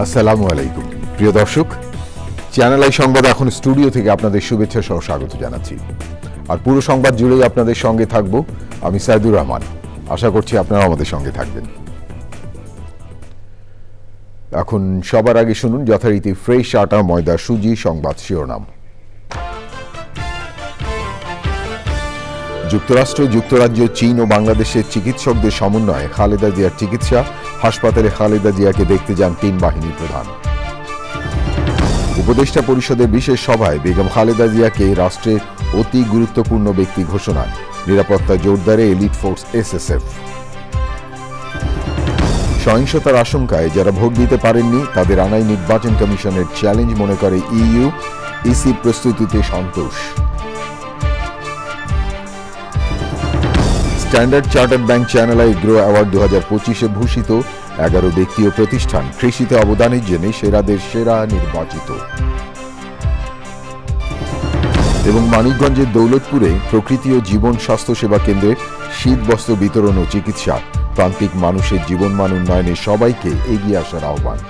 আসসালামু আলাইকুম প্রিয় দর্শক, চ্যানেল আই সংবাদ এখন স্টুডিও থেকে আপনাদের শুভেচ্ছা সহ স্বাগত জানাচ্ছি। আর পুরো সংবাদ জুড়েই আপনাদের সঙ্গে থাকব আমি সাইদুর রহমান। আশা করছি আপনারা আমাদের সঙ্গে থাকবেন। এখন সবার আগে শুনুন যথারীতি ফ্রেশ আটা ময়দা সুজি সংবাদ শিরোনাম। যুক্তরাষ্ট্র, যুক্তরাজ্য, চীন ও বাংলাদেশের চিকিৎসকদের সমন্বয়ে খালেদা জিয়ার চিকিৎসা। হাসপাতালে খালেদা জিয়াকে দেখতে যান 3 বাহিনীর প্রধান। উপদেষ্টা পরিষদের বিশেষ সভায় বেগম খালেদা জিয়াকে রাষ্ট্রের অতি গুরুত্বপূর্ণ ব্যক্তি ঘোষণা। নিরাপত্তা জোরদারে এলিট ফোর্স এসএসএফ। সহিংসতার আশঙ্কায় যারা ভোট দিতে পারেননি তাদের আনাই নির্বাচন কমিশনের চ্যালেঞ্জ মনে করে ইইউ। ইসির প্রস্তুতিতে সন্তোষ। Standard Chartered Bank Channel i Agro Award 2025-এ ভূষিত 11 ব্যক্তি ও প্রতিষ্ঠান কৃষিতে অবদানের জন্য সেরাদের সেরা নির্বাচিত। এবং মানিকগঞ্জের দৌলতপুরে প্রকৃতি ও জীবন স্বাস্থ্য সেবা কেন্দ্রে শীত বস্ত্র বিতরণ ও চিকিৎসা। প্রান্তিক মানুষের জীবনমান উন্নয়নে সবাইকে এগিয়ে আসার আহ্বান।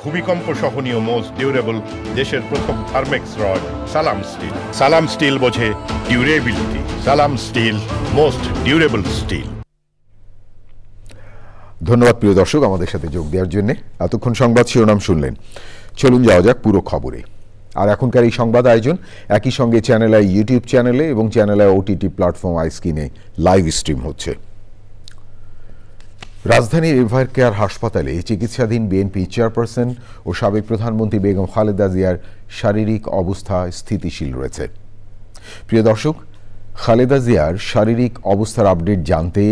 ভূমিকম্প সহনীয় মোস্ট ডিউরেবল দেশের প্রথম থার্মেক্স রড সালাম স্টিল। সালাম স্টিল বোঝে ডিউরেবিলিটি। সালাম স্টিল, মোস্ট ডিউরেবল স্টিল। ধন্যবাদ প্রিয় দর্শক আমাদের সাথে যোগ দেওয়ার জন্য। এতক্ষণ সংবাদ শিরোনাম শুনলেন, চলুন যাওয়া যাক পুরো খবরে। আর এখনকার এই সংবাদ আয়োজন একই সঙ্গে চ্যানেল আই ইউটিউব চ্যানেলে এবং চ্যানেল আই ওটিটি প্ল্যাটফর্ম আইস্ক্রিনে লাইভ স্ট্রিম হচ্ছে। রাজধানীর এভার কেয়ার হাসপাতালে চিকিৎসাধীন বিএনপি চেয়ারপারসন ও সাবেক প্রধানমন্ত্রী বেগম খালেদা জিয়ার শারীরিক অবস্থা স্থিতিশীল রয়েছে। প্রিয় দর্শক, খালেদা জিয়ার শারীরিক অবস্থার আপডেট জানতে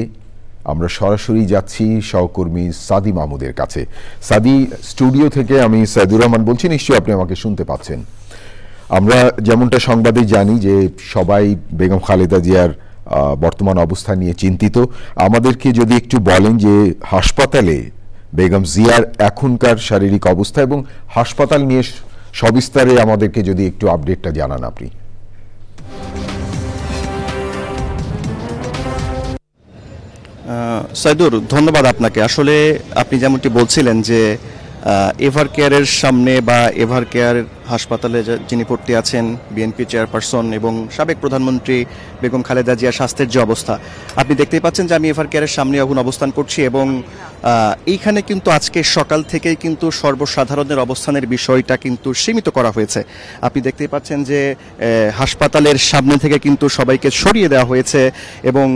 আমরা সরাসরি যাচ্ছি সহকর্মী সাদি মাহমুদের কাছে। সাদি, স্টুডিও থেকে আমি সাইদুর রহমান বলছি, নিশ্চয়ই আপনি আমাকে শুনতে পাচ্ছেন। আমরা যেমনটা সংবাদে জানি যে সবাই বেগম খালেদা জিয়ার বর্তমান অবস্থা নিয়ে চিন্তিত। আমাদেরকে যদি একটু বলেন যে হাসপাতালে বেগম জিয়ার এখনকার শারীরিক অবস্থা এবং হাসপাতাল নিয়ে সবিস্তারে আমাদেরকে যদি একটু আপডেটটা জানান আপনি। সাইদুর, ধন্যবাদ আপনাকে। আসলে আপনি যেমনটি বলছিলেন যে এভার কেয়ারের সামনে বা এভার কেয়ার হাসপাতালে যিনি ভর্তি আছেন বিএনপি চেয়ারপারসন এবং সাবেক প্রধানমন্ত্রী বেগম খালেদা জিয়ার স্বাস্থ্যের যে অবস্থা, আপনি দেখতেই পাচ্ছেন যে আমি এভার কেয়ারের সামনে এখন অবস্থান করছি এবং এইখানে কিন্তু আজকে সকাল থেকেই কিন্তু সর্বসাধারণের অবস্থানের বিষয়টা কিন্তু সীমিত করা হয়েছে। আপনি দেখতেই পাচ্ছেন যে হাসপাতালের সামনে থেকে কিন্তু সবাইকে সরিয়ে দেওয়া হয়েছে এবং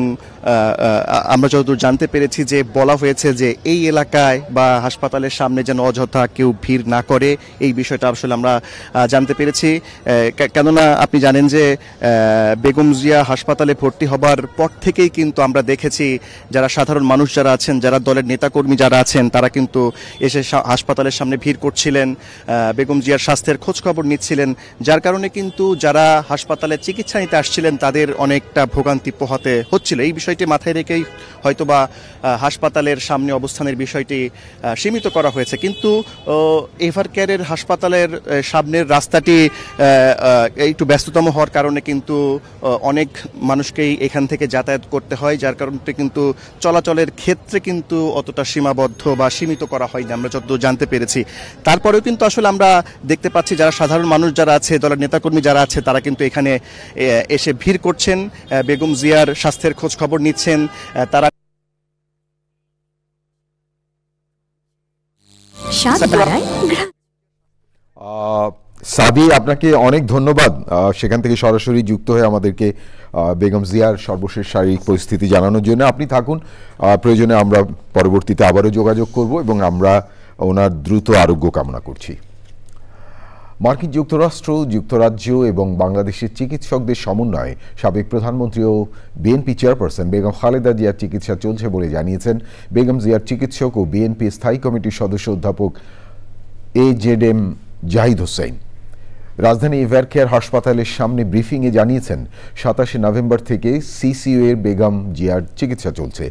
আমরা যতদূর জানতে পেরেছি যে বলা হয়েছে যে এই এলাকায় বা হাসপাতালের সামনে যেন অযথা কেউ ভিড় না করে, এই বিষয়টা আসলে আমরা জানতে পেরেছি। কেননা আপনি জানেন যে বেগম জিয়া হাসপাতালে ভর্তি হবার পর থেকেই কিন্তু আমরা দেখেছি যারা সাধারণ মানুষ যারা আছেন, যারা দলের নেতাকর্মী যারা আছেন, তারা কিন্তু এসে হাসপাতালের সামনে ভিড় করছিলেন, বেগম জিয়ার স্বাস্থ্যের খোঁজখবর নিচ্ছিলেন, যার কারণে কিন্তু যারা হাসপাতালে চিকিৎসা নিতে আসছিলেন তাদের অনেকটা ভোগান্তি পোহাতে হচ্ছিল। এই বিষয়টি মাথায় রেখেই হয়তোবা হাসপাতালের সামনে অবস্থানের বিষয়টি সীমিত করা হয়েছে। কিন্তু এভার কেয়ারের হাসপাতালের সামনের রাস্তাটি একটু ব্যস্ততম হওয়ার কারণে কিন্তু অনেক মানুষকেই এখান থেকে যাতায়াত করতে হয়, যার কারণে কিন্তু চলাচলের ক্ষেত্রে কিন্তু অতটা সীমাবদ্ধ বা সীমিত করা হয়নি আমরা যতদূর জানতে পেরেছি। তারপরেও কিন্তু আসলে আমরা দেখতে পাচ্ছি যারা সাধারণ মানুষ যারা আছে, দলের নেতাকর্মী যারা আছে, তারা কিন্তু এখানে এসে ভিড় করছেন, বেগম জিয়ার স্বাস্থ্যের খোঁজ খবর নিচ্ছেন। তারা সাদি, আপনাকে অনেক ধন্যবাদ সেখান থেকে সরাসরি যুক্ত হয়ে আমাদেরকে বেগম জিয়ার সর্বশেষ শারীরিক পরিস্থিতি জানানোর জন্য। আপনি থাকুন, প্রয়োজনে আমরা পরবর্তীতে আবারও যোগাযোগ করব এবং আমরা ওনার দ্রুত আরোগ্য কামনা করছি। মার্কিন যুক্তরাষ্ট্র, যুক্তরাজ্য এবং বাংলাদেশের চিকিৎসকদের সমন্বয়ে সাবেক প্রধানমন্ত্রী ও বিএনপি চেয়ারপারসন বেগম খালেদা জিয়ার চিকিৎসা চলছে বলে জানিয়েছেন বেগম জিয়ার চিকিৎসক ও বিএনপি স্থায়ী কমিটির সদস্য অধ্যাপক AZM জাহিদ হোসেন। রাজধানী এভারকেয়ার হাসপাতালের সামনে ব্রিফিংয়ে জানিয়েছেন 27 নভেম্বর থেকে সিসিইউ এর বেগম জিয়ার চিকিৎসা চলছে।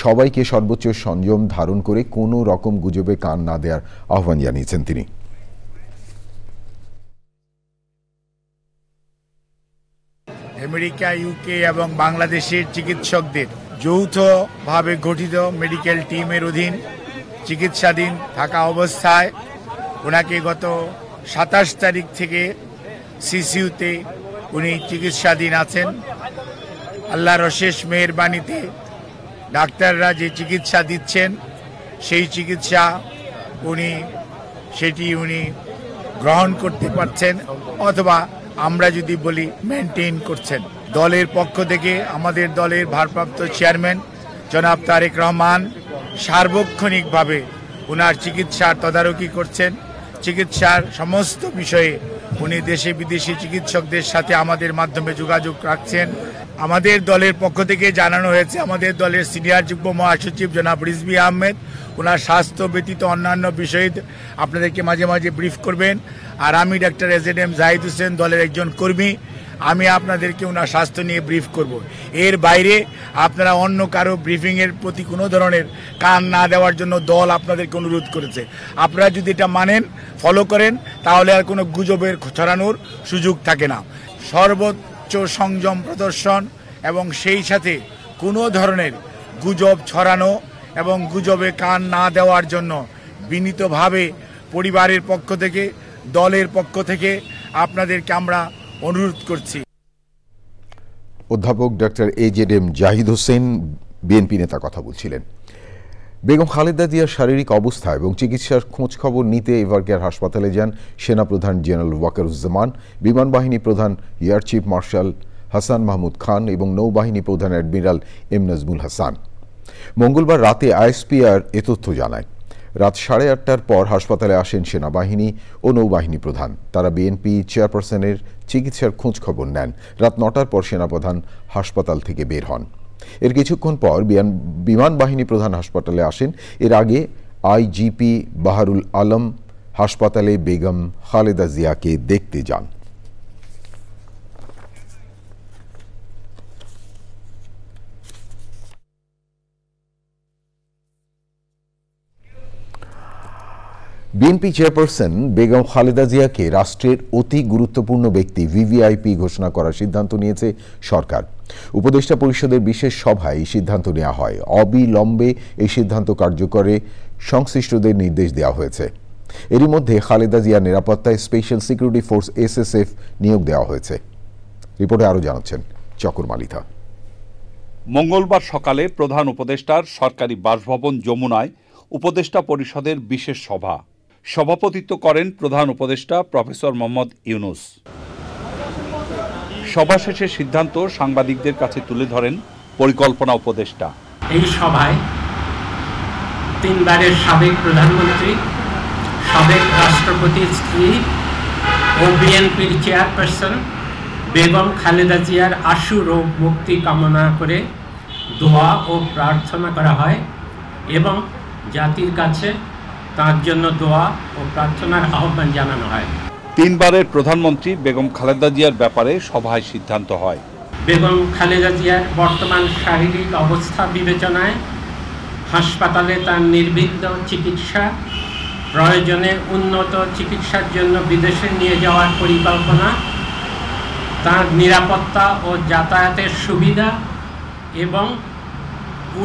সবাইকে সর্বোচ্চ সংযম ধারণ করে কোনো রকম গুজবে কান না দেওয়ার আহ্বান জানিয়েছেন তিনি। আমেরিকা, ইউকে এবং বাংলাদেশের চিকিৎসকদের যৌথভাবে গঠিত মেডিকেল টিমের অধীন চিকিৎসাধীন থাকা অবস্থায় ওনাকে গত 27 তারিখ থেকে সিসিইউতে উনি চিকিৎসাধীন আছেন। আল্লাহর অশেষ মেহেরবানিতে ডাক্তাররা যে চিকিৎসা দিচ্ছেন সেই চিকিৎসা সেটি উনি গ্রহণ করতে পারছেন, অথবা আমরা যদি বলি মেনটেন করছেন। দলের পক্ষ থেকে আমাদের দলের ভারপ্রাপ্ত চেয়ারম্যান জনাব তারেক রহমান সার্বক্ষণিকভাবে ওনার চিকিৎসার তদারকি করছেন। চিকিৎসার সমস্ত বিষয়ে উনি দেশে বিদেশি চিকিৎসকদের সাথে আমাদের মাধ্যমে যোগাযোগ রাখছেন। আমাদের দলের পক্ষ থেকে জানানো হয়েছে আমাদের দলের সিনিয়র যুগ্ম মহাসচিব জনাব রিজভী আহমেদ ওনার স্বাস্থ্য ব্যতীত অন্যান্য বিষয়ে আপনাদেরকে মাঝে মাঝে ব্রিফ করবেন। আর আমি ডাক্তার AZM জাহিদ হোসেন, দলের একজন কর্মী, আমি আপনাদেরকে ওনার স্বাস্থ্য নিয়ে ব্রিফ করব। এর বাইরে আপনারা অন্য কারো ব্রিফিংয়ের প্রতি কোনো ধরনের কান না দেওয়ার জন্য দল আপনাদেরকে অনুরোধ করেছে। আপনারা যদি এটা মানেন, ফলো করেন, তাহলে আর কোনো গুজবের ছড়ানোর সুযোগ থাকে না। সর্বোচ্চ সংযম প্রদর্শন এবং সেই সাথে কোনো ধরনের গুজব ছড়ানো এবং গুজবে কান না দেওয়ার জন্য বিনীতভাবে পরিবারের পক্ষ থেকে, দলের পক্ষ থেকে আপনাদেরকে আমরা অনুরোধ করছি। অধ্যাপক doctor AZM Zahid Hossain BNP নেতা কথা বলছিলেন। বেগম খালেদা জিয়ার শারীরিক অবস্থা এবং চিকিৎসার খোঁজ খবর নিতে এভারকেয়ার হাসপাতালে যান সেনাপ্রধান জেনারেল ওয়াকারুজ্জামান, বিমান বাহিনী প্রধান air chief marshal Hasan Mahmud Khan এবং নৌবাহিনী প্রধান অ্যাডমিরাল এম নাজমুল হাসান। মঙ্গলবার রাতে ISPR এ তথ্য জানায়। রাত 8:30টার পর হাসপাতালে আসেন সেনাবাহিনী ও নৌবাহিনী প্রধান। তারা বিএনপি চেয়ারপারসনের চিকিৎসার খোঁজ খবর নেন। রাত 9টার পর সেনাপ্রধান হাসপাতাল থেকে বের হন। এর কিছুক্ষণ পর বিমান বাহিনী প্রধান হাসপাতালে আসেন। এর আগে IGP বাহারুল আলম হাসপাতালে বেগম খালেদা জিয়াকে দেখতে যান। বিএনপি চেয়ারপারসন বেগম খালেদা জিয়াকে রাষ্ট্রের অতি গুরুত্বপূর্ণ ব্যক্তি VVIP ঘোষণা করার সিদ্ধান্ত নিয়েছে সরকার। উপদেষ্টা পরিষদের বিশেষ সভায় এই সিদ্ধান্ত নেওয়া হয়। অবিলম্বে এই সিদ্ধান্ত কার্যকরে সংশ্লিষ্টদের নির্দেশ দেওয়া হয়েছে। এরই মধ্যে খালেদা জিয়ার নিরাপত্তায় স্পেশাল সিকিউরিটি ফোর্স SSF নিয়োগ দেওয়া হয়েছে। রিপোর্টে আরও জানাচ্ছেন চকর মালিথা। মঙ্গলবার সকালে প্রধান উপদেষ্টার সরকারি বাসভবন যমুনায় উপদেষ্টা পরিষদের বিশেষ সভা সভাপতিত্ব করেন প্রধান উপদেষ্টা প্রফেসর মোহাম্মদ ইউনুস। সভা শেষে সিদ্ধান্ত সাংবাদিকদের কাছে তুলে ধরেন পরিকল্পনা উপদেষ্টা। এই সভায় 3 বারের সাবেক প্রধানমন্ত্রী, সাবেক রাষ্ট্রপতির স্ত্রী ও বিএনপির চেয়ারপারসন বেগম খালেদা জিয়ার আশু রোগ মুক্তি কামনা করে দোয়া ও প্রার্থনা করা হয় এবং জাতির কাছে তার জন্য দোয়া ও প্রার্থনার আহ্বান জানানো হয়। 3 বারের প্রধানমন্ত্রী বেগম খালেদা জিয়ার ব্যাপারে সভায় সিদ্ধান্ত হয়। বেগম খালেদা জিয়ার বর্তমান শারীরিক অবস্থা বিবেচনায় হাসপাতালে তার নির্বিঘ্ন চিকিৎসা, প্রয়োজনে উন্নত চিকিৎসার জন্য বিদেশে নিয়ে যাওয়ার পরিকল্পনা, তার নিরাপত্তা ও যাতায়াতের সুবিধা এবং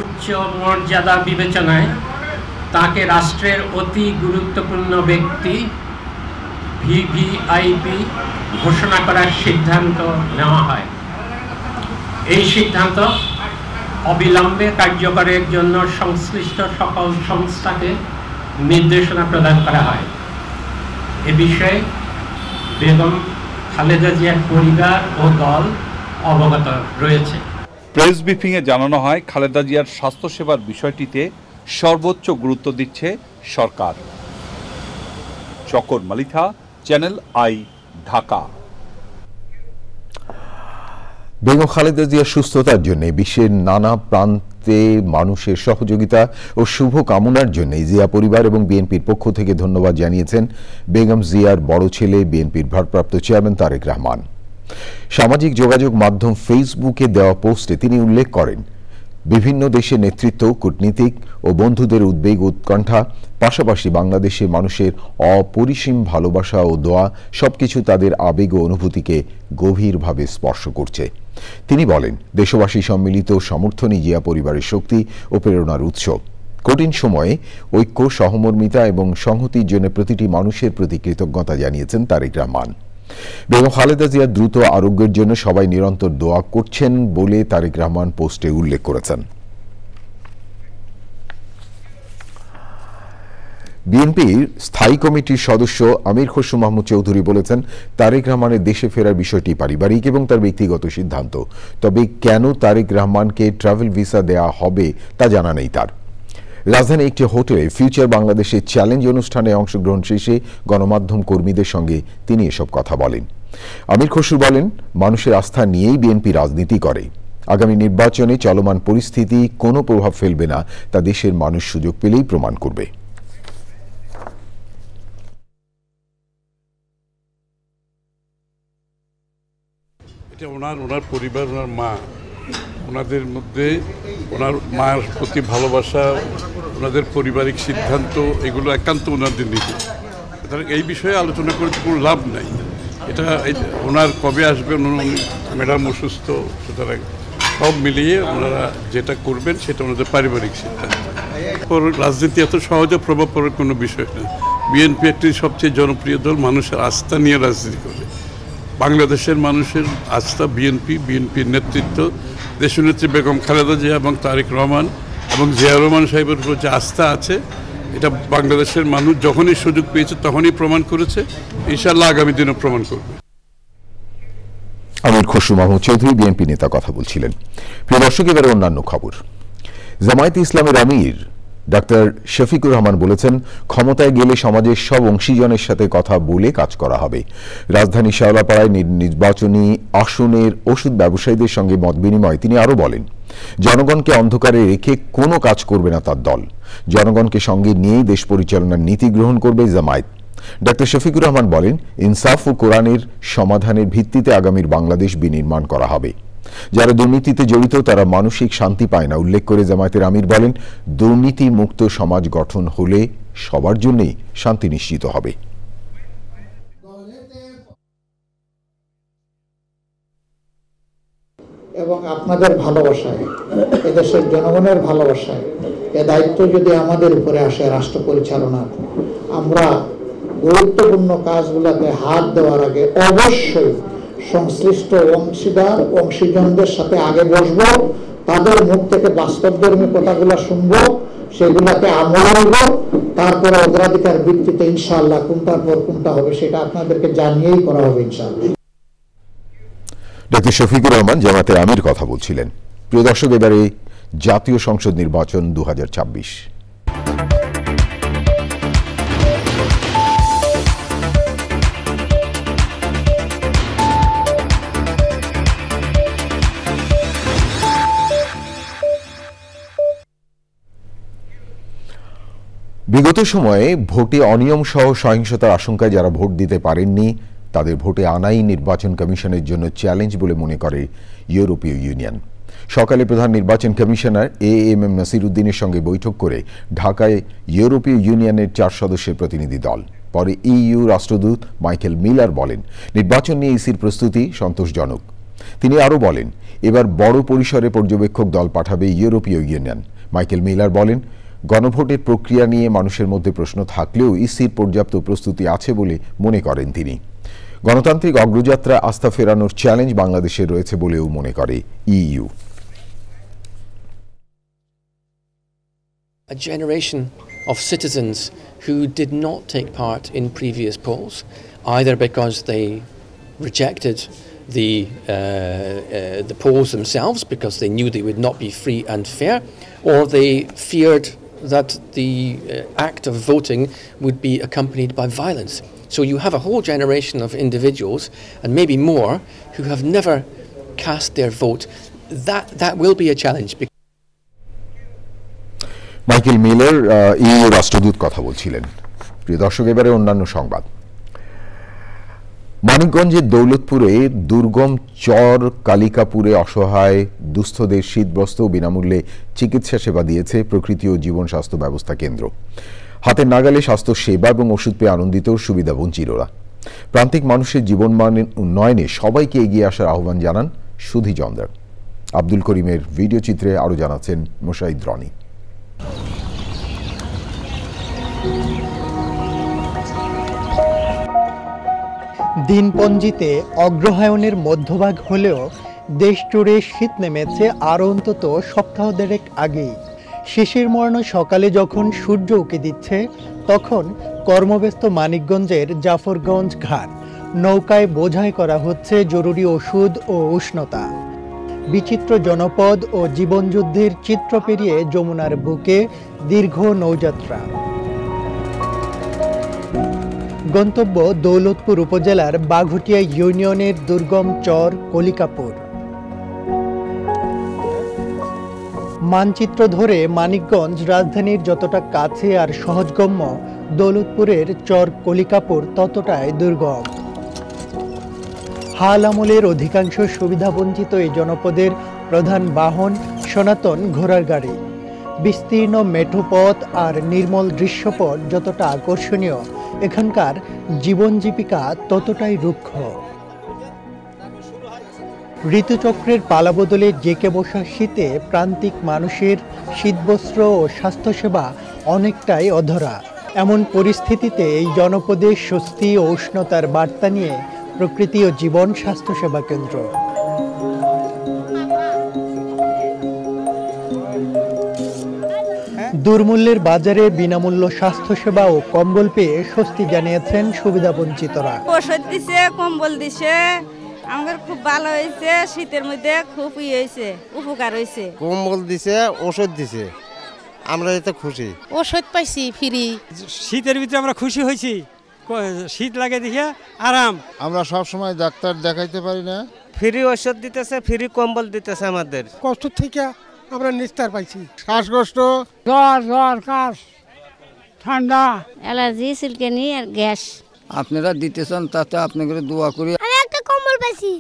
উচ্চ মর্যাদা বিবেচনায় তাকে রাষ্ট্রের অতি গুরুত্বপূর্ণ ব্যক্তি VVIP ঘোষণা করার সিদ্ধান্ত নেওয়া হয়। এই সিদ্ধান্ত অবিলম্বে কার্যকরের জন্য সংশ্লিষ্ট সকল সংস্থাকে নির্দেশনা প্রদান করা হয়। এ বিষয়ে বেগম খালেদা জিয়ার পরিবার ও দল অবগত রয়েছে। প্রেস ব্রিফিংয়ে জানানো হয়, খালেদা জিয়ার স্বাস্থ্যসেবার বিষয়টিতে সর্বোচ্চ গুরুত্ব দিচ্ছে সরকার। চকর মালিথা, চ্যানেল আই, ঢাকা। বেগম খালেদা জিয়ার সুস্থতার জন্য বিশ্বের নানা প্রান্তে মানুষের সহযোগিতা ও শুভ কামনার জন্য জিয়া পরিবার এবং বিএনপির পক্ষ থেকে ধন্যবাদ জানিয়েছেন বেগম জিয়ার বড় ছেলে বিএনপির ভারপ্রাপ্ত চেয়ারম্যান তারেক রহমান। সামাজিক যোগাযোগ মাধ্যম ফেসবুকে দেওয়া পোস্টে তিনি উল্লেখ করেন, বিভিন্ন দেশের নেতৃত্ব, কূটনীতিক ও বন্ধুদের উদ্বেগ উৎকণ্ঠা, পাশাপাশি বাংলাদেশের মানুষের অপরিসীম ভালোবাসা ও দোয়া সবকিছু তাদের আবেগ ও অনুভূতিকে গভীরভাবে স্পর্শ করছে। তিনি বলেন, দেশবাসী সম্মিলিত সমর্থনই জিয়া পরিবারের শক্তি ও প্রেরণার উৎস। কঠিন সময়ে ঐক্য, সহমর্মিতা এবং সংহতির জন্য প্রতিটি মানুষের প্রতি কৃতজ্ঞতা জানিয়েছেন তারেক রহমান। বেগম খালেদা জিয়ার দ্রুত আরোগ্যের জন্য সবাই নিরন্তর দোয়া করছেন বলে তারেক রহমান পোস্টে উল্লেখ করেছেন। বিএনপির স্থায়ী কমিটির সদস্য আমির খসরু মাহমুদ চৌধুরী বলেছেন, তারেক রহমানের দেশে ফেরার বিষয়টি পারিবারিক এবং তার ব্যক্তিগত সিদ্ধান্ত। তবে কেন তারেক রহমানকে ট্রাভেল ভিসা দেয়া হবে তা জানা নেই তার। রাজধানী একটি হোটেলে ফিউচার বাংলাদেশের চ্যালেঞ্জ অনুষ্ঠানে অংশগ্রহণ শেষে গণমাধ্যম কর্মীদের সঙ্গে তিনি এসব কথা বলেন। আমির খসরু বলেন, মানুষের আস্থা নিয়েই বিএনপি রাজনীতি করে। আগামী নির্বাচনে চলমান পরিস্থিতি কোনো প্রভাব ফেলবে না, তা দেশের মানুষ সুযোগ পেলেই প্রমাণ করবে। এটা ওনার পরিবার, ওনার মা, ওনাদের মধ্যে ওনার মায়ের প্রতি ভালোবাসা, ওনাদের পারিবারিক সিদ্ধান্ত, এগুলো একান্ত ওনাদের নিজে। এই বিষয়ে আলোচনা করে কোনো লাভ নাই। এটা ওনার কবে আসবেন, ম্যাডাম অসুস্থ, সুতরাং সব মিলিয়ে ওনারা যেটা করবেন সেটা ওনাদের পারিবারিক সিদ্ধান্ত। রাজনীতি এত সহজে প্রভাব পড়ার কোনো বিষয় না। বিএনপি একটি সবচেয়ে জনপ্রিয় দল, মানুষের আস্থা নিয়ে রাজনীতি করে। বাংলাদেশের মানুষের আস্থা বিএনপির নেতৃত্ব, দেশনেত্রী বেগম খালেদা জিয়া এবং তারেক রহমান এবং জিয়া রহমান সাহেবের উপর যে আস্থা আছে, এটা বাংলাদেশের মানুষ যখনই সুযোগ পেয়েছে তখনই প্রমাণ করেছে, ইনশাআল্লাহ আগামী দিনও প্রমাণ করবে। আমির খসরু মাহমুদ চৌধুরী বিএনপি নেতা কথা বলছিলেন। প্রিয় দর্শক, এবারে অন্যান্য খবর। জামায়াতে ইসলামের আমির ডাক্তার শফিকুর রহমান বলেছেন, ক্ষমতায় গেলে সমাজের সব অংশীজনের সাথে কথা বলে কাজ করা হবে। রাজধানী শেওড়াপাড়ায় নির্বাচনী আসনের ওষুধ ব্যবসায়ীদের সঙ্গে মত বিনিময় তিনি আরও বলেন, জনগণকে অন্ধকারে রেখে কোনো কাজ করবে না তার দল। জনগণকে সঙ্গে নিয়েই দেশ পরিচালনার নীতি গ্রহণ করবে জামায়াত। ডাক্তার শফিকুর রহমান বলেন, ইনসাফ ও কোরআনের সমাধানের ভিত্তিতে আগামীর বাংলাদেশ বিনির্মাণ করা হবে। যারা দুর্নীতিতে জড়িত তারা মানসিক শান্তি পায় না উল্লেখ করে জামায়াতের আমির বলেন, দুর্নীতি মুক্ত সমাজ গঠন হলে সবার জন্যই শান্তি নিশ্চিত হবে। এবং আপনাদের ভালোবাসায়, এদেশের জনগণের ভালোবাসায় এ দায়িত্ব যদি আমাদের উপরে আসে রাষ্ট্র পরিচালনার, আমরা গুরুত্বপূর্ণ কাজগুলোতে হাত দেওয়ার আগে অবশ্যই সংশ্লিষ্ট অংশীজনদের সাথে আগে বসবো, তাদের মুখ থেকে বাস্তবধর্মী কথাগুলো শুনবো, সেগুলাকে আমল করব, তারপরে অগ্রাধিকার ভিত্তিতে ইনশাআল্লাহ কোনটার পর কোনটা হবে সেটা আপনাদেরকে জানিয়েই করা হবে ইনশাআল্লাহ। ডক্টর শফিকুর রহমান জামায়াতের আমির কথা বলছিলেন। প্রিয় দর্শক, এবারে জাতীয় সংসদ নির্বাচন 2026। বিগত সময়ে ভোটে অনিয়ম সহ সহিংসতার আশঙ্কায় যারা ভোট দিতে পারেননি তাদের ভোটে আনাই নির্বাচন কমিশনের জন্য চ্যালেঞ্জ বলে মনে করে ইউরোপীয় ইউনিয়ন। সকালে প্রধান নির্বাচন কমিশনার এএম নাসির উদ্দিনের সঙ্গে বৈঠক করে ঢাকায় ইউরোপীয় ইউনিয়নের 4 সদস্যের প্রতিনিধি দল। পরে ইইউ রাষ্ট্রদূত মাইকেল মিলার বলেন, নির্বাচন নিয়ে ইসির প্রস্তুতি সন্তোষজনক। তিনি আরও বলেন, এবার বড় পরিসরে পর্যবেক্ষক দল পাঠাবে ইউরোপীয় ইউনিয়ন। মাইকেল মিলার বলেন, গণভোটের প্রক্রিয়া নিয়ে মানুষের মধ্যে প্রশ্ন থাকলেও ইসির পর্যাপ্ত প্রস্তুতি আছে বলে মনে করেন তিনি। গণতান্ত্রিক অগ্রযাত্রা আস্থা ফেরানোর চ্যালেঞ্জ বাংলাদেশের রয়েছে বলেও মনে করে EU. A generation of citizens who did not take part in previous polls, either because they rejected the polls themselves because they knew they would not be free and fair, or they feared that the act of voting would be accompanied by violence. So you have a whole generation of individuals, and maybe more, who have never cast their vote. That will be a challenge. Michael Miller EU রাষ্ট্রদূত কথা বলছিলেন। প্রিয় দর্শক, এবারে অন্যান্য সংবাদ। মানিকগঞ্জের দৌলতপুরে দুর্গম চর কালিকাপুরে অসহায় দুস্থদের শীতবস্ত্র ও বিনামূল্যে চিকিৎসা সেবা দিয়েছে প্রকৃতি ও জীবন স্বাস্থ্য ব্যবস্থা কেন্দ্র। হাতের নাগালে স্বাস্থ্য সেবা এবং ওষুধ পেয়ে আনন্দিত সুবিধাবঞ্চিতরা। প্রান্তিক মানুষের জীবনমান উন্নয়নে সবাইকে এগিয়ে আসার আহ্বান জানান সুধী চন্দ্র। আব্দুল করিমের ভিডিও চিত্রে আরও জানাচ্ছেন মোশাহিদ রনি। দিনপঞ্জিতে অগ্রহায়ণের মধ্যভাগ হলেও দেশ জুড়ে শীত নেমেছে আরও অন্তত সপ্তাহ দেড়েক আগেই। শিশির মর্ণ সকালে যখন সূর্য উঁকি দিচ্ছে, তখন কর্মব্যস্ত মানিকগঞ্জের জাফরগঞ্জ ঘাট নৌকায় বোঝাই করা হচ্ছে জরুরি ওষুধ ও উষ্ণতা। বিচিত্র জনপদ ও জীবনযুদ্ধের চিত্র পেরিয়ে যমুনার বুকে দীর্ঘ নৌযাত্রা। গন্তব্য দৌলতপুর উপজেলার বাঘুটিয়া ইউনিয়নের দুর্গম চর কলিকাপুর। মানচিত্র ধরে মানিকগঞ্জ রাজধানীর যতটা কাছে আর সহজগম্য, দৌলতপুরের চর কলিকাপুর ততটাই দুর্গম। হাল আমলের অধিকাংশ সুবিধাবঞ্চিত এই জনপদের প্রধান বাহন সনাতন ঘোড়ার গাড়ি। বিস্তীর্ণ মেঠোপথ আর নির্মল দৃশ্যপট যতটা আকর্ষণীয়, এখানকার জীবন জীবিকা ততটাই রুক্ষ। ঋতুচক্রের পালাবদলে জেঁকে বসা শীতে প্রান্তিক মানুষের শীতবস্ত্র ও স্বাস্থ্যসেবা অনেকটাই অধরা। এমন পরিস্থিতিতে এই জনপদে স্বস্তি ও উষ্ণতার বার্তা নিয়ে প্রকৃতি ও জীবন স্বাস্থ্যসেবা কেন্দ্র। দুর্মূল্যের বাজারে বিনামূল্য স্বাস্থ্যসেবা ও কম্বল পেয়ে স্বস্তি জানিয়েছেন সুবিধাবঞ্চিতরা। ওষুধ দিছে, কম্বল দিছে, আমাদের খুব ভালো হয়েছে। শীতের মধ্যে খুব হয়েছে, উপকার হয়েছে। কম্বল দিছে, ওষুধ দিছে, আমরা এতে খুশি। ওষুধ পাইছি ফ্রি। শীতের ভিতরে আমরা খুশি হয়েছি, শীত লাগে দেখে আরাম। আমরা সব সময় ডাক্তার দেখাইতে পারি না, ফ্রি ওষুধ দিতেছে, ফ্রি কম্বল দিতেছে। আমাদের কষ্ট থেকে আমরা নিস্তার পাইছি। শ্বাসকষ্ট, জ্বর, কাশ, ঠান্ডা, অ্যালার্জি, সিলকেনি আর গ্যাস আপনারা দিতেছেন, তাতে আপনাদের দোয়া করি। আমি একটা কম্বল পাইছি।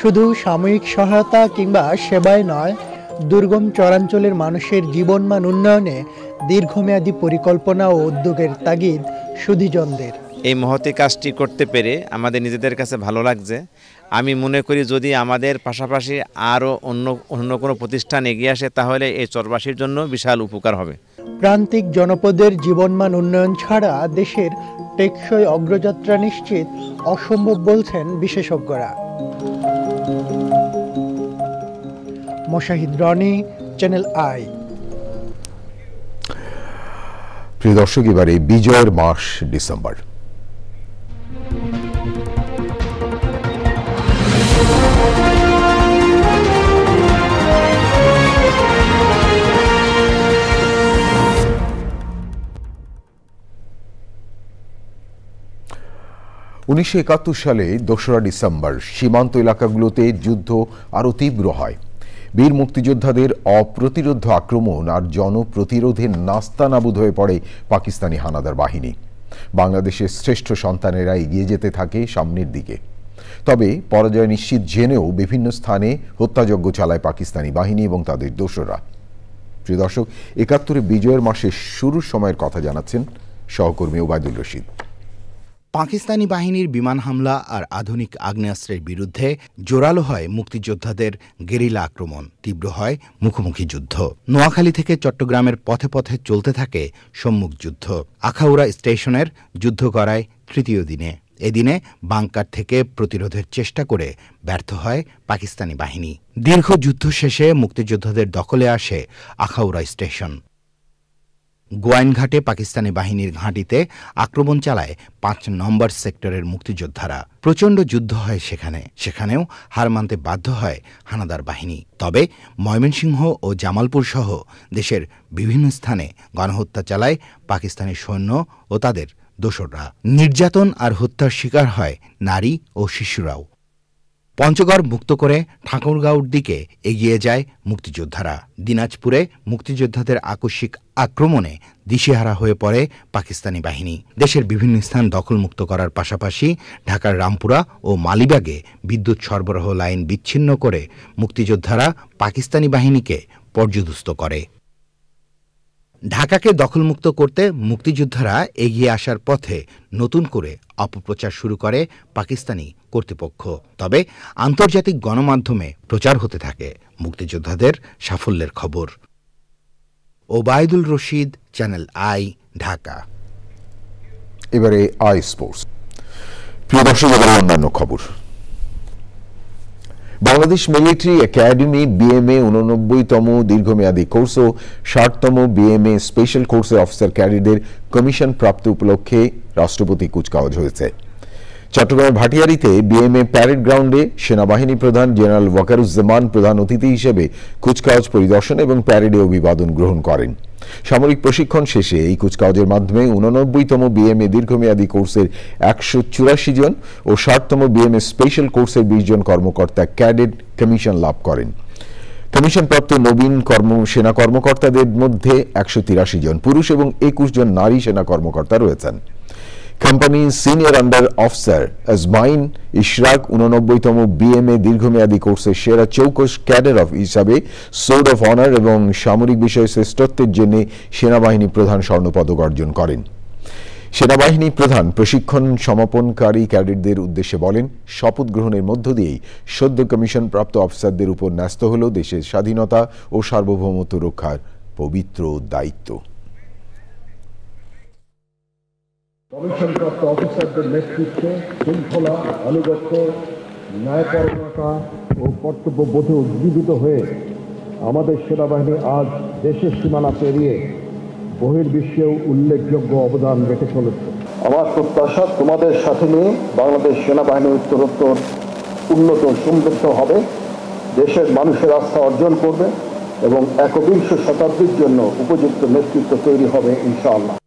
শুধু সাময়িক সহায়তা কিংবা সেবায় নয়, দুর্গম চরাঞ্চলের মানুষের জীবনমান উন্নয়নে দীর্ঘমেয়াদী পরিকল্পনা ও উদ্যোগের তাগিদ সুধীজনদের। এই মহতি কাজটি করতে পেরে আমাদের নিজেদের কাছে ভালো লাগছে। আমি মনে করি যদি আমাদের পাশাপাশি আরও অন্য কোনো প্রতিষ্ঠান এগিয়ে আসে, তাহলে এই চরবাসীর জন্য বিশাল উপকার হবে। প্রান্তিক জনপদের জীবনমান উন্নয়ন ছাড়া দেশের টেকসই অগ্রযাত্রা নিশ্চিত অসম্ভব বলছেন বিশেষজ্ঞরা। Moshahid Roni, channel I. প্রিয় দর্শক, এবারে বিজয়ের মাস ডিসেম্বর। 1971 সালে 2রা ডিসেম্বর সীমান্ত এলাকাগুলোতে যুদ্ধ আরও তীব্র হয়। বীর মুক্তিযোদ্ধাদের অপ্রতিরোধ আক্রমণ আর জনপ্রতিরোধে নাস্তানাবুদ হয়ে পড়ে পাকিস্তানি হানাদার বাহিনী। বাংলাদেশের শ্রেষ্ঠ সন্তানেরা এগিয়ে যেতে থাকে সামনের দিকে। তবে পরাজয় নিশ্চিত জেনেও বিভিন্ন স্থানে হত্যাযজ্ঞ চালায় পাকিস্তানি বাহিনী এবং তাদের দোসররা। প্রিয় দর্শক, 71 বিজয়ের মাসের শুরুর সময়ের কথা জানাচ্ছেন সহকর্মী ওবায়দুল রশিদ। পাকিস্তানি বাহিনীর বিমান হামলা আর আধুনিক আগ্নেয়াস্ত্রের বিরুদ্ধে জোরালো হয় মুক্তিযোদ্ধাদের গেরিলা আক্রমণ। তীব্র হয় মুখোমুখি যুদ্ধ। নোয়াখালী থেকে চট্টগ্রামের পথে পথে চলতে থাকে সম্মুখ যুদ্ধ। আখাউড়া স্টেশনের যুদ্ধ করায় তৃতীয় দিনে। এদিনে বাংকার থেকে প্রতিরোধের চেষ্টা করে ব্যর্থ হয় পাকিস্তানি বাহিনী। দীর্ঘ যুদ্ধ শেষে মুক্তিযোদ্ধাদের দখলে আসে আখাউড়া স্টেশন। গোয়াইনঘাটে পাকিস্তানি বাহিনীর ঘাঁটিতে আক্রমণ চালায় 5 নম্বর সেক্টরের মুক্তিযোদ্ধারা। প্রচণ্ড যুদ্ধ হয় সেখানেও হার মানতে বাধ্য হয় হানাদার বাহিনী। তবে ময়মনসিংহ ও জামালপুর সহ দেশের বিভিন্ন স্থানে গণহত্যা চালায় পাকিস্তানি সৈন্য ও তাদের দোসররা। নির্যাতন আর হত্যার শিকার হয় নারী ও শিশুরাও। পঞ্চগড় মুক্ত করে ঠাকুরগাঁওর দিকে এগিয়ে যায় মুক্তিযোদ্ধারা। দিনাজপুরে মুক্তিযোদ্ধাদের আকস্মিক আক্রমণে দিশেহারা হয়ে পড়ে পাকিস্তানি বাহিনী। দেশের বিভিন্ন স্থান দখলমুক্ত করার পাশাপাশি ঢাকার রামপুরা ও মালিবাগে বিদ্যুৎ সরবরাহ লাইন বিচ্ছিন্ন করে মুক্তিযোদ্ধারা পাকিস্তানি বাহিনীকে পর্যুদস্ত করে। ঢাকাকে দখলমুক্ত করতে মুক্তিযোদ্ধারা এগিয়ে আসার পথে নতুন করে অপপ্রচার শুরু করে পাকিস্তানি কর্তৃপক্ষ। তবে আন্তর্জাতিক গণমাধ্যমে প্রচার হতে থাকে মুক্তিযোদ্ধাদের সাফল্যের খবর। Obaidul Rashid, channel I, Dhaka. এবারে আই স্পোর্টস। প্রিয় দর্শক, এবারে অন্যান্য খবর। বাংলাদেশ মিলিটারি একাডেমি বিএমএ 89তম দীর্ঘমেয়াদী কোর্স ও 60তম বিএমএ স্পেশাল কোর্সের অফিসার ক্যাডেটদের কমিশন প্রাপ্তি উপলক্ষে রাষ্ট্রপতি কুচকাওয়াজ হয়েছে। চট্টগ্রামের ভাটিয়ারীতে বিএমএ প্যারেড গ্রাউন্ডে সেনাবাহিনী প্রধান জেনারেল ওয়াকারুজ্জামান প্রধান অতিথি হিসেবে কুচকাওয়াজ পরিদর্শন এবং প্যারেডে অভিবাদন গ্রহণ করেন। সামরিক প্রশিক্ষণ শেষে এই কুচকাওয়াজের মাধ্যমে 89তম বিএমএ দীর্ঘমেয়াদী কোর্সের 184 জন ও 60তম বিএমএ স্পেশাল কোর্সের 20 জন কর্মকর্তা ক্যাডেট কমিশন লাভ করেন। কমিশনপ্রাপ্ত নবীন সেনা কর্মকর্তাদের মধ্যে 183 জন পুরুষ এবং 21 জন নারী সেনা কর্মকর্তা রয়েছেন। কোম্পানি সিনিয়র আন্ডার অফিসার আজমাইন ইশরাক 89তম বিএমএ দীর্ঘমেয়াদী কোর্সের সেরা চৌকস ক্যাডার হিসাবে সোর্ড অফ অনার এবং সামরিক বিষয়ে শ্রেষ্ঠত্বের জন্য সেনাবাহিনী প্রধান স্বর্ণপদক অর্জন করেন। সেনাবাহিনী প্রধান প্রশিক্ষণ সমাপনকারী ক্যাডেটদের উদ্দেশ্যে বলেন, শপথ গ্রহণের মধ্য দিয়েই সদ্য কমিশনপ্রাপ্ত অফিসারদের উপর ন্যস্ত হল দেশের স্বাধীনতা ও সার্বভৌমত্ব রক্ষার পবিত্র দায়িত্ব। কমিশনপ্রাপ্ত অফিসারদের নেতৃত্বে শৃঙ্খলা, আনুগত্য, ন্যায়পরায়ণতা ও কর্তব্যবোধে উজ্জীবিত হয়ে আমাদের সেনাবাহিনী আজ দেশের সীমানা পেরিয়ে বহির্বিশ্বেও উল্লেখযোগ্য অবদান রেখে চলেছে। আমার প্রত্যাশা, তোমাদের সাথে নিয়ে বাংলাদেশ সেনাবাহিনী উত্তরোত্তর উন্নত সমৃদ্ধ হবে, দেশের মানুষের আস্থা অর্জন করবে এবং 21 শতাব্দীর জন্য উপযুক্ত নেতৃত্ব তৈরি হবে ইনশাআল্লাহ।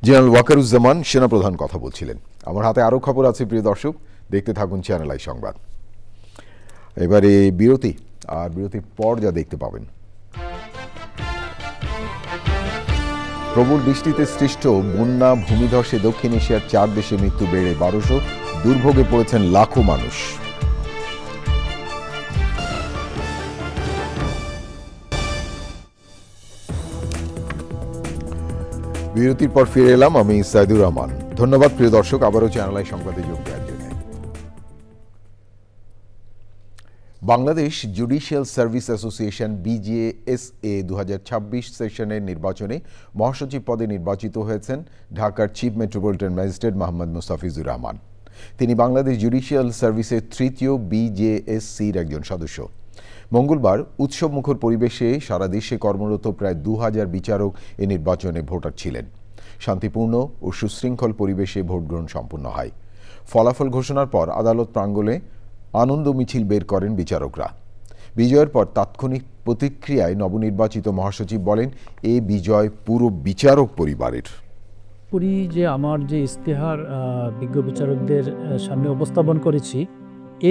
জেনারেল ওয়াকারুজ্জামান সেনাপ্রধান কথা বলছিলেন। আমার হাতে আরও খবর আছে প্রিয় দর্শক, দেখতে থাকুন চ্যানেল আই সংবাদ। এবারে বিরতি, আর বিরতির পর যা দেখতে পাবেন, প্রবল বৃষ্টিতে সৃষ্ট বন্যা ভূমিধসে দক্ষিণ এশিয়ার 4 দেশে মৃত্যু বেড়ে 1200, দুর্ভোগে পড়েছেন লাখো মানুষ। বিরতির পর ফিরে এলাম, আমি সাইদুর রহমান। ধন্যবাদ প্রিয় দর্শক, আবারও চ্যানেল আই সংবাদে যোগ দেওয়ার জন্য। Bangladesh judicial service association BJSA 2026 সেশনের নির্বাচনে মহাসচিব পদে নির্বাচিত হয়েছেন ঢাকার chief metropolitan magistrate Mohammad Mustafizur Rahman. তিনি বাংলাদেশ জুডিশিয়াল সার্ভিসের 3য় BJSCর একজন সদস্য। মঙ্গলবার উৎসবমুখর পরিবেশে সারা দেশে কর্মরত প্রায় 2000 বিচারক এ নির্বাচনে ভোটার ছিলেন। শান্তিপূর্ণ ও সুশৃঙ্খল পরিবেশে ভোটগ্রহণ সম্পন্ন হয়। ফলাফল ঘোষণার পর আদালত প্রাঙ্গণে আনন্দ মিছিল বের করেন বিচারকরা। বিজয়ের পর তাৎক্ষণিক প্রতিক্রিয়ায় নবনির্বাচিত মহাসচিব বলেন, এই বিজয় পুরো বিচারক পরিবারের। যে আমার যে ইস্তেহার বিজ্ঞ বিচারকদের সামনে উপস্থাপন করেছি,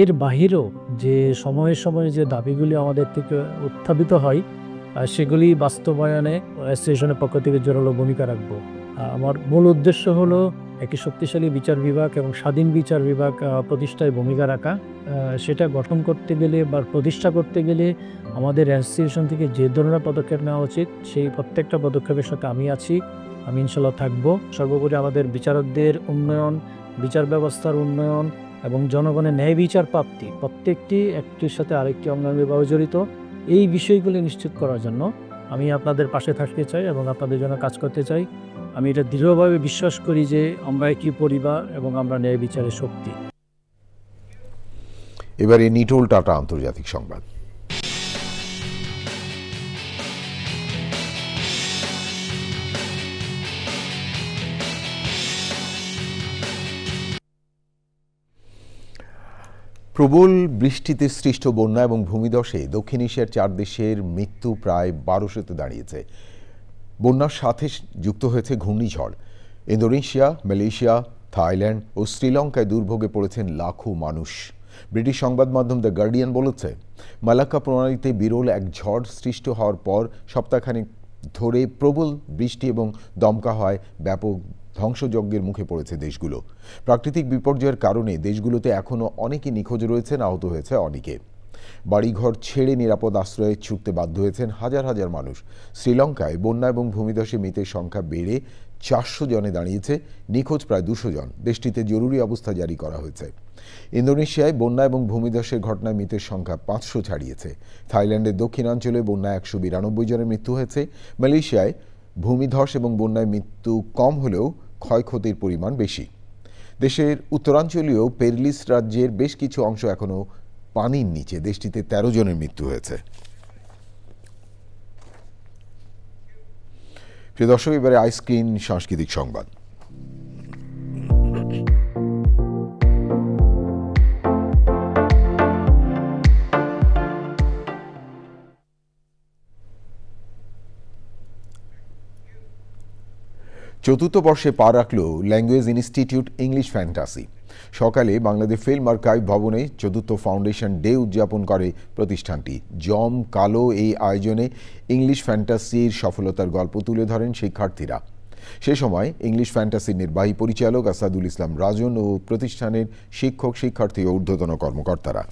এর বাহিরেও যে সময়ে সময়ে যে দাবিগুলি আমাদের থেকে উত্থাপিত হয় সেগুলি বাস্তবায়নে অ্যাসোসিয়েশনের পক্ষ থেকে জোরালো ভূমিকা রাখব। আমার মূল উদ্দেশ্য হলো একটি শক্তিশালী বিচার বিভাগ এবং স্বাধীন বিচার বিভাগ প্রতিষ্ঠায় ভূমিকা রাখা। সেটা গঠন করতে গেলে বা প্রতিষ্ঠা করতে গেলে আমাদের অ্যাসোসিয়েশন থেকে যে ধরনের পদক্ষেপ নেওয়া উচিত সেই প্রত্যেকটা পদক্ষেপের সাথে আমি আছি, আমি ইনশাল্লাহ থাকব। সর্বোপরি আমাদের বিচারকদের উন্নয়ন, বিচার ব্যবস্থার উন্নয়ন এবং জনগণের ন্যায় বিচার প্রাপ্তি প্রত্যেকটি একটির সাথে আরেকটি অঙ্গাঙ্গিভাবে জড়িত। এই বিষয়গুলি নিশ্চিত করার জন্য আমি আপনাদের পাশে থাকতে চাই এবং আপনাদের জন্য কাজ করতে চাই। আমি এটা দৃঢ়ভাবে বিশ্বাস করি যে আমরা একই পরিবার এবং আমরা ন্যায় বিচারের শক্তি। এবারে নিটোল টাটা আন্তর্জাতিক সংবাদ। প্রবল বৃষ্টিতে সৃষ্ট বন্যা এবং ভূমিধসে দক্ষিণ এশিয়ার 4 দেশের মৃত্যু প্রায় 1200-তে দাঁড়িয়েছে। বন্যার সাথে যুক্ত হয়েছে ঘূর্ণিঝড়। ইন্দোনেশিয়া, মালয়েশিয়া, থাইল্যান্ড ও শ্রীলঙ্কায় দুর্ভোগে পড়েছেন লাখো মানুষ। ব্রিটিশ সংবাদ মাধ্যম দ্য গার্ডিয়ান বলেছে, মালাক্কা প্রণালীতে বিরল এক ঝড় সৃষ্টি হওয়ার পর সপ্তাহখানেক ধরে প্রবল বৃষ্টি এবং দমকা হয় ব্যাপক ধ্বংসযজ্ঞের মুখে পড়েছে দেশগুলো। প্রাকৃতিক বিপর্যয়ের কারণে দেশগুলোতে এখনও অনেকে নিখোঁজ রয়েছেন, আহত হয়েছে অনেকে। বাড়িঘর ছেড়ে নিরাপদ আশ্রয়ে ছুটতে বাধ্য হয়েছেন হাজার হাজার মানুষ। শ্রীলঙ্কায় বন্যা এবং ভূমিধসে মৃতের সংখ্যা বেড়ে 400 জনে দাঁড়িয়েছে, নিখোঁজ প্রায় 200 জন। দেশটিতে জরুরি অবস্থা জারি করা হয়েছে। ইন্দোনেশিয়ায় বন্যা এবং ভূমিধসের ঘটনায় মৃতের সংখ্যা 500 ছাড়িয়েছে। থাইল্যান্ডের দক্ষিণাঞ্চলে বন্যায় 192 জনের মৃত্যু হয়েছে। মালয়েশিয়ায় ভূমিধস এবং বন্যায় মৃত্যু কম হলেও ক্ষয়ক্ষতির পরিমাণ বেশি। দেশের উত্তরাঞ্চলীয় পেরলিস রাজ্যের বেশ কিছু অংশ এখনও পানির নিচে। দেশটিতে 13 জনের মৃত্যু হয়েছে। প্রিয় দর্শক, এবারে আইস্ক্রিন সাংস্কৃতিক সংবাদ। চতুর্থ বর্ষে পা রাখল ল্যাঙ্গুয়েজ ইনস্টিটিউট ইংলিশ ফ্যান্টাসি। সকালে বাংলাদেশ ফিল্ম আর্কাইভ ভবনে চতুর্থ ফাউন্ডেশন ডে উদযাপন করে প্রতিষ্ঠানটি। জম কালো এই আয়োজনে ইংলিশ ফ্যান্টাসির সফলতার গল্প তুলে ধরেন শিক্ষার্থীরা। সে সময় ইংলিশ ফ্যান্টাসির নির্বাহী পরিচালক আসাদুল ইসলাম রাজন ও প্রতিষ্ঠানের শিক্ষক, শিক্ষার্থী ও ঊর্ধ্বতন কর্মকর্তারা।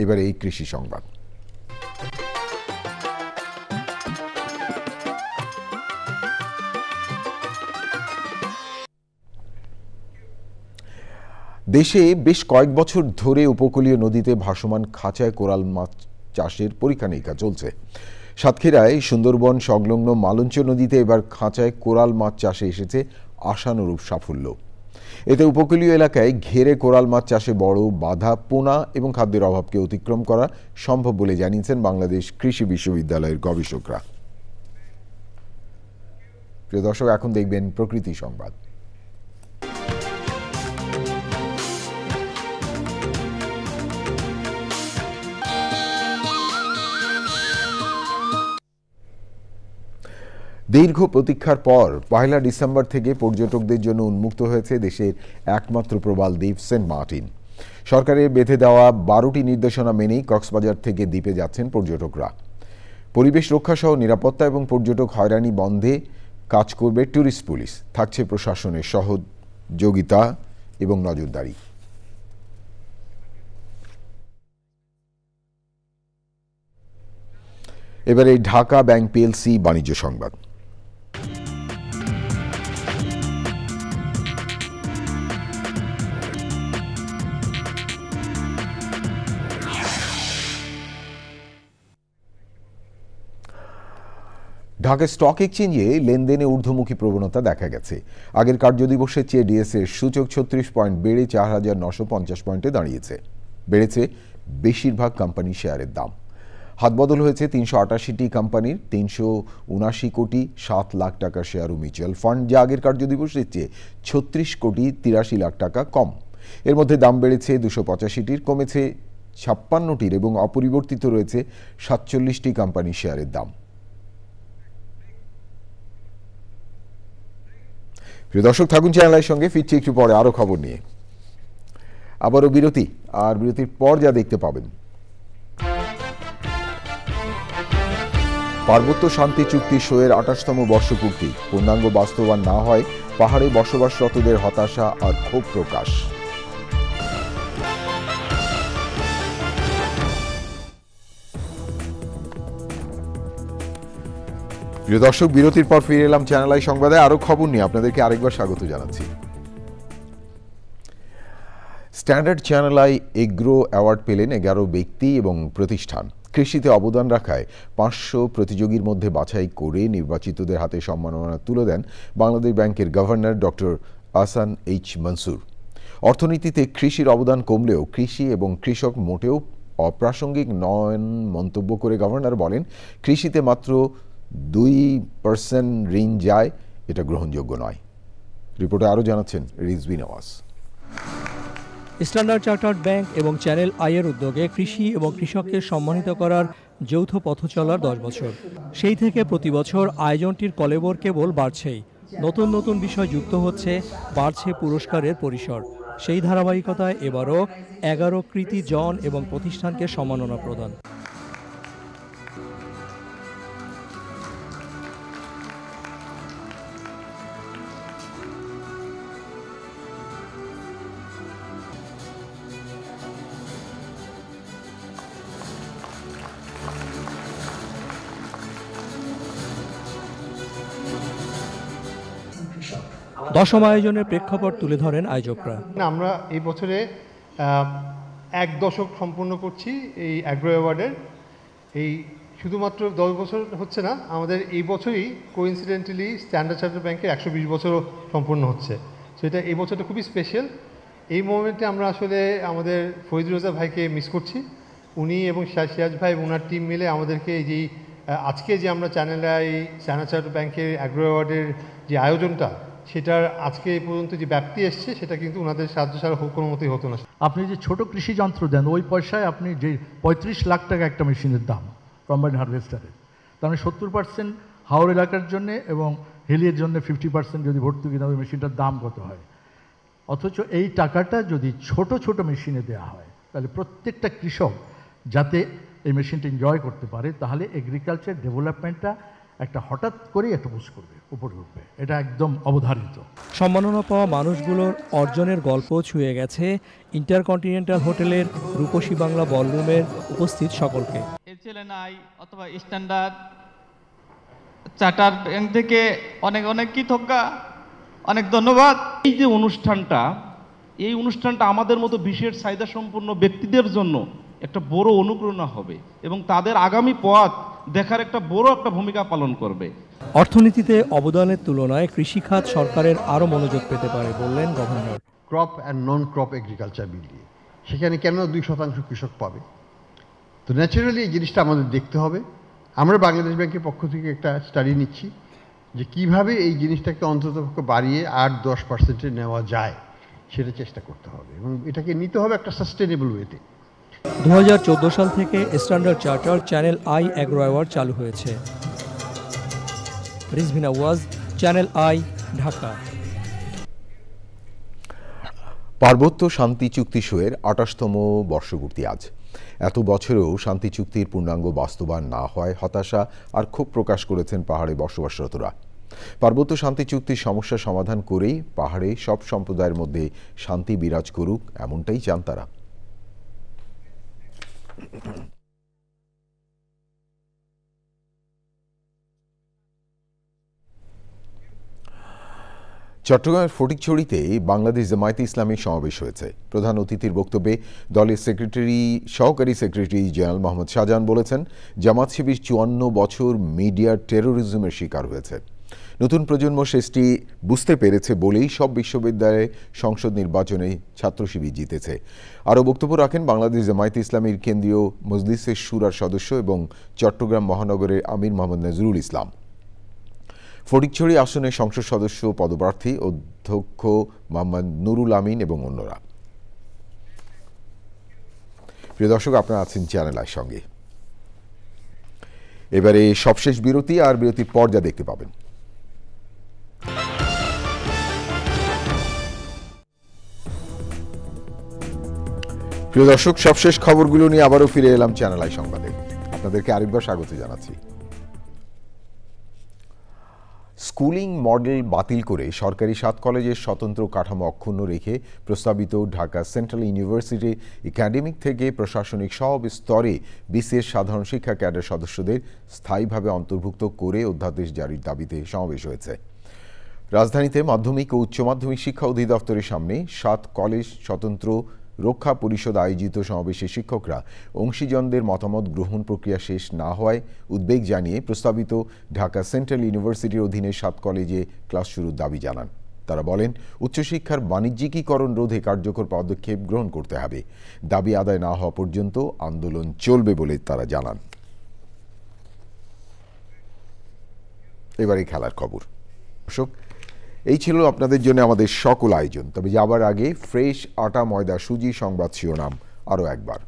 এবারে এই কৃষি সংবাদ। দেশে বেশ কয়েক বছর ধরে উপকূলীয় নদীতে ভাসমান খাঁচায় কোরাল মাছ চাষের পরীক্ষা নিরীক্ষা চলছে। সাতক্ষীরায় সুন্দরবন সংলগ্ন মালঞ্চ নদীতে এবার খাঁচায় কোরাল মাছ চাষে এসেছে আশানুরূপ সাফল্য। এতে উপকূলীয় এলাকায় ঘেরে কোরাল মাছ চাষে বড় বাধা, পোনা এবং খাদ্যের অভাবকে অতিক্রম করা সম্ভব বলে জানিয়েছেন বাংলাদেশ কৃষি বিশ্ববিদ্যালয়ের গবেষকরা। প্রিয় দর্শক, এখন দেখবেন প্রকৃতি সংবাদ। দীর্ঘ প্রতীক্ষার পর 1 ডিসেম্বর থেকে পর্যটকদের জন্য উন্মুক্ত হয়েছে দেশের একমাত্র প্রবাল দ্বীপ সেন্ট মার্টিন। সরকারের বেঁধে দেওয়া 12টি নির্দেশনা মেনেই কক্সবাজার থেকে দ্বীপে যাচ্ছেন পর্যটকরা। পরিবেশ রক্ষাসহ নিরাপত্তা এবং পর্যটক হয়রানি বন্ধে কাজ করবে ট্যুরিস্ট পুলিশ। থাকছে প্রশাসনের সহযোগিতা এবং নজরদারি। এবারে ঢাকা ব্যাংক পিএলসি বাণিজ্য সংবাদ। ঢাকা স্টক এক্সচেঞ্জে লেনদেনে ঊর্ধ্বমুখী প্রবণতা দেখা গেছে। আগের কার্যদিবসের চেয়ে ডিএসএর সূচক 36 পয়েন্ট বেড়ে 4,950 পয়েন্টে দাঁড়িয়েছে। বেড়েছে বেশিরভাগ কোম্পানি শেয়ারের দাম। হাতবদল হয়েছে 388টি কোম্পানির। 379 কোটি 7 লাখ টাকা শেয়ার ও মিউচুয়াল ফান্ড, যা আগের কার্যদিবসের চেয়ে 36 কোটি 83 লাখ টাকা কম। এর মধ্যে দাম বেড়েছে 285টির, কমেছে 56টির এবং অপরিবর্তিত রয়েছে 47টি কোম্পানি শেয়ারের দাম। প্রিয় দর্শক, থাকুন চ্যানেলের সঙ্গে। ফিরছি একটু পরে আরো খবর নিয়ে। আবারও বিরতি, আর বিরতির পর যা দেখতে পাবেন, পার্বত্য শান্তি চুক্তি সইয়ের 28তম বর্ষপূর্তি। পূর্ণাঙ্গ বাস্তবায়ন না হয় পাহাড়ে বসবাসরতদের হতাশা আর ক্ষোভ প্রকাশ। প্রিয় দর্শক, বিরতির পর ফিরে এলাম চ্যানেল আই সংবাদে। আরো খবর নিয়ে আপনাদেরকে আরেকবার স্বাগত জানাচ্ছি। Standard channel I agro award পেলেন 11 ব্যক্তি এবং প্রতিষ্ঠান। কৃষিতে অবদান রাখায় 500 প্রতিযোগীর মধ্যে বাছাই করে নির্বাচিতদের হাতে সম্মাননা তুলে দেন বাংলাদেশ ব্যাংকের governor doctor Ahsan H Mansur. অর্থনীতিতে কৃষির অবদান কমলেও কৃষি এবং কৃষক মোটেও অপ্রাসঙ্গিক নন মন্তব্য করে গভর্নর বলেন, কৃষিতে মাত্র 2% ঋণ যায়, এটা গ্রহণযোগ্য নয়। রিপোর্টে আরও জানাচ্ছেন Rizvi Nawaz. Standard Chartered bank এবং চ্যানেল আইয়ের উদ্যোগে কৃষি এবং কৃষককে সম্মানিত করার যৌথ পথ চলার 10 বছর। সেই থেকে প্রতি বছর আয়োজনটির কলেবর কেবল বাড়ছেই। নতুন নতুন বিষয় যুক্ত হচ্ছে, বাড়ছে পুরস্কারের পরিসর। সেই ধারাবাহিকতায় এবারও 11 কৃতি জন এবং প্রতিষ্ঠানকে সম্মাননা প্রদান। দশম আয়োজনের প্রেক্ষাপট তুলে ধরেন আয়োজকরা। আমরা এই বছরে 1 দশক সম্পূর্ণ করছি এই অ্যাগ্রো অ্যাওয়ার্ডের। এই শুধুমাত্র 10 বছর হচ্ছে না, আমাদের এই বছরই কোইন্সিডেন্টালি স্ট্যান্ডার্ড চার্টার্ড ব্যাংকের 120 বছরও সম্পূর্ণ হচ্ছে। সো এটা এই বছরটা খুবই স্পেশাল। এই মোমেন্টে আমরা আসলে আমাদের ফরিদ রেজা ভাইকে মিস করছি। উনি এবং সিরাজ ভাই এবং ওনার টিম মিলে আমাদেরকে এই যে আজকে যে আমরা চ্যানেল আই স্ট্যান্ডার্ড চার্টার্ড ব্যাংকের অ্যাগ্রো অ্যাওয়ার্ডের যে আয়োজনটা, সেটার আজকে এই পর্যন্ত যে ব্যাপ্তি এসছে, সেটা কিন্তু ওনাদের সাহায্য ছাড়া কোনো মতেই হতো না। আপনি যে ছোট কৃষি যন্ত্র দেন, ওই পয়সায় আপনি যে 35 লাখ টাকা একটা মেশিনের দাম কম্বাইন্ড হারভেস্টারের, তার মানে 70% হাওড় এলাকার জন্য এবং হিলিয়ের জন্য 50% যদি ভর্তুকি দেওয়া, ওই মেশিনটার দাম কত হয়। অথচ এই টাকাটা যদি ছোট ছোট মেশিনে দেওয়া হয়, তাহলে প্রত্যেকটা কৃষক যাতে এই মেশিনটা এনজয় করতে পারে, তাহলে এগ্রিকালচার ডেভেলপমেন্টটা একটা হঠাৎ করেই একটা বুঝ করবে, উপরে উঠবে। এটা একদম অবধারিত। সম্মাননা পাওয়া মানুষগুলোর অর্জনের গল্প ছুঁয়ে গেছে ইন্টারকন্টিনেন্টাল হোটেলের রূপসী বাংলা বলরুমের উপস্থিত সকলকে। HLNI অথবা স্ট্যান্ডার্ড চার্টার ব্যাংক থেকে অনেক অনেক কৃতজ্ঞতা, অনেক ধন্যবাদ। এই যে অনুষ্ঠানটা, এই অনুষ্ঠানটা আমাদের মতো বিশেষ চাহিদা সম্পন্ন ব্যক্তিদের জন্য একটা বড় অনুপ্রেরণা হবে এবং তাদের আগামী পথ দেখার একটা বড় একটা ভূমিকা পালন করবে। অর্থনীতিতে অবদানের তুলনায় কৃষিখাত সরকারের আরও মনোযোগ পেতে পারে বললেন governor. Crop and non crop agriculture bill দিয়ে সেখানে কেন 2% কৃষক পাবে? তো ন্যাচারালি এই জিনিসটা আমাদের দেখতে হবে। আমরা বাংলাদেশ ব্যাংকের পক্ষ থেকে একটা স্টাডি নিচ্ছি যে কিভাবে এই জিনিসটাকে অন্ততপক্ষে বাড়িয়ে 8-10% নেওয়া যায়, সেটা চেষ্টা করতে হবে এবং এটাকে নিতে হবে একটা সাস্টেনেবল ওয়েতে। 2014 সাল থেকে standard charter channel i Agro award চালু হয়েছে। রিজভিনা ওয়াজ, চ্যানেল আই, ঢাকা। পার্বত্য শান্তি চুক্তি সইয়ের 28তম বর্ষপূর্তি আজ। এত বছরেও শান্তি চুক্তির পূর্ণাঙ্গ বাস্তবায়ন না হয় হতাশা আর ক্ষোভ প্রকাশ করেছেন পাহাড়ে বসবাসরতরা। পার্বত্য শান্তি চুক্তির সমস্যা সমাধান করেই পাহাড়ে সব সম্প্রদায়ের মধ্যে শান্তি বিরাজ করুক, এমনটাই চান তারা। চট্টগ্রামের ফটিকছড়িতে বাংলাদেশ জামায়াতে ইসলামী সমাবেশ হয়েছে। প্রধান অতিথির বক্তব্যে দলের সহকারী সেক্রেটারি জেনারেল মোহাম্মদ শাহজাহান বলেছেন, জামাত শিবির 54 বছর মিডিয়ার টেরোরিজমের শিকার হয়েছে। নতুন প্রজন্ম শেষটি বুঝতে পেরেছে বলেই সব বিশ্ববিদ্যালয়ে সংসদ নির্বাচনে ছাত্র শিবির জিতেছে। আরও বক্তব্য রাখেন বাংলাদেশ জামায়াতে ইসলামীর কেন্দ্রীয় মজলিসের শুরার সদস্য এবং চট্টগ্রাম মহানগরের আমির মোহাম্মদ নজরুল ইসলাম। ফটিকছড়ি আসনে সংসদ সদস্য পদপ্রার্থী অধ্যক্ষ মোহাম্মদ নুরুল আমিন এবং অন্যরা। প্রিয় দর্শক, আপনারা আছেন চ্যানেল আইর সঙ্গে। এবারে সবশেষ বিরতি, আর বিরতির পর যা দেখতে পাবেন। প্রিয় দর্শক, সবশেষ খবরগুলো নিয়ে আবারও ফিরে এলাম চ্যানেল আই সংবাদে। আপনাদেরকে আরেকবার স্বাগত জানাচ্ছি। স্কুলিং মডেল বাতিল করে সরকারি 7 কলেজের স্বতন্ত্র কাঠামো অক্ষুণ্ণ রেখে প্রস্তাবিত ঢাকা সেন্ট্রাল ইউনিভার্সিটি একাডেমিক থেকে প্রশাসনিক সব স্তরে বিসিএস সাধারণ শিক্ষা ক্যাডার সদস্যদের স্থায়ীভাবে অন্তর্ভুক্ত করে অধ্যাদেশ জারির দাবিতে সমাবেশ হয়েছে। রাজধানীতে মাধ্যমিক ও উচ্চ মাধ্যমিক শিক্ষা অধিদপ্তরের সামনে 7 কলেজ স্বতন্ত্র রক্ষা পরিষদ আয়োজিত সমাবেশে শিক্ষকরা অংশীজনদের মতামত গ্রহণ প্রক্রিয়া শেষ না হওয়ায় উদ্বেগ জানিয়ে প্রস্তাবিত ঢাকা সেন্ট্রাল ইউনিভার্সিটির অধীনে 7 কলেজে ক্লাস শুরুর দাবি জানান। তারা বলেন, উচ্চশিক্ষার বাণিজ্যিকীকরণ রোধে কার্যকর পদক্ষেপ গ্রহণ করতে হবে। দাবি আদায় না হওয়া পর্যন্ত আন্দোলন চলবে বলে তারা জানান। এবারে খেলার খবর। দর্শক, এই ছিল আপনাদের জন্য আমাদের সকল আয়োজন। তবে যাবার আগে ফ্রেশ আটা ময়দা সুজি সংবাদ শিরোনাম আরও একবার।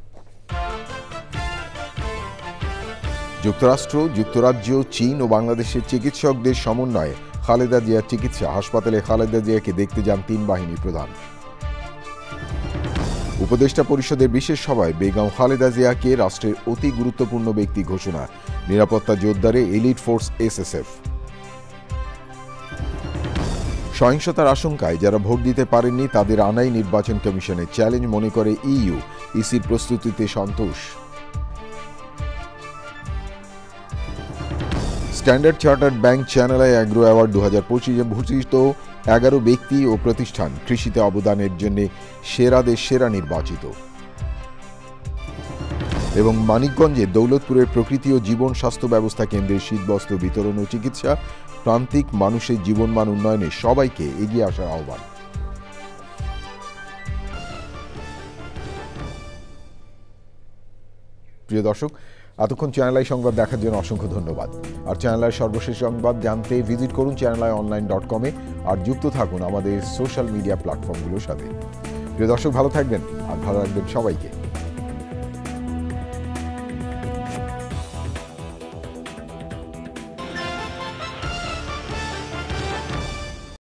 যুক্তরাষ্ট্র, যুক্তরাজ্য, চীন ও বাংলাদেশের চিকিৎসকদের সমন্বয়ে খালেদা জিয়ার চিকিৎসা। হাসপাতালে খালেদা জিয়াকে দেখতে যান 3 বাহিনী প্রধান। উপদেষ্টা পরিষদের বিশেষ সভায় বেগম খালেদা জিয়াকে রাষ্ট্রের অতি গুরুত্বপূর্ণ ব্যক্তি ঘোষণা। নিরাপত্তা জোরদারে এলিট ফোর্স এসএসএফ। সহিংসতার আশঙ্কায় যারা ভোট দিতে পারেননি তাদের আনাই নির্বাচন কমিশনের চ্যালেঞ্জ মনে করে ইইউ। ইসির প্রস্তুতিতে সন্তোষ। Standard Chartered Bank Channel i Agro Award 2025 ভূষিত 11 ব্যক্তি ও প্রতিষ্ঠান কৃষিতে অবদানের জন্য সেরাদের সেরা নির্বাচিত। এবং মানিকগঞ্জে দৌলতপুরের প্রকৃতি ও জীবন স্বাস্থ্য ব্যবস্থা কেন্দ্রের শীতবস্ত্র বিতরণ ও চিকিৎসা। প্রান্তিক মানুষের জীবনমান উন্নয়নে সবাইকে এগিয়ে আসার আহ্বান। প্রিয় দর্শক, এতক্ষণ চ্যানেল আই সংবাদ দেখার জন্য অসংখ্য ধন্যবাদ। আর চ্যানেল আই সর্বশেষ সংবাদ জানতে ভিজিট করুন channelionline.com-এ আর যুক্ত থাকুন আমাদের সোশ্যাল মিডিয়া প্ল্যাটফর্মগুলোর সাথে। প্রিয় দর্শক, ভালো থাকবেন আর ভালো রাখবেন সবাইকে।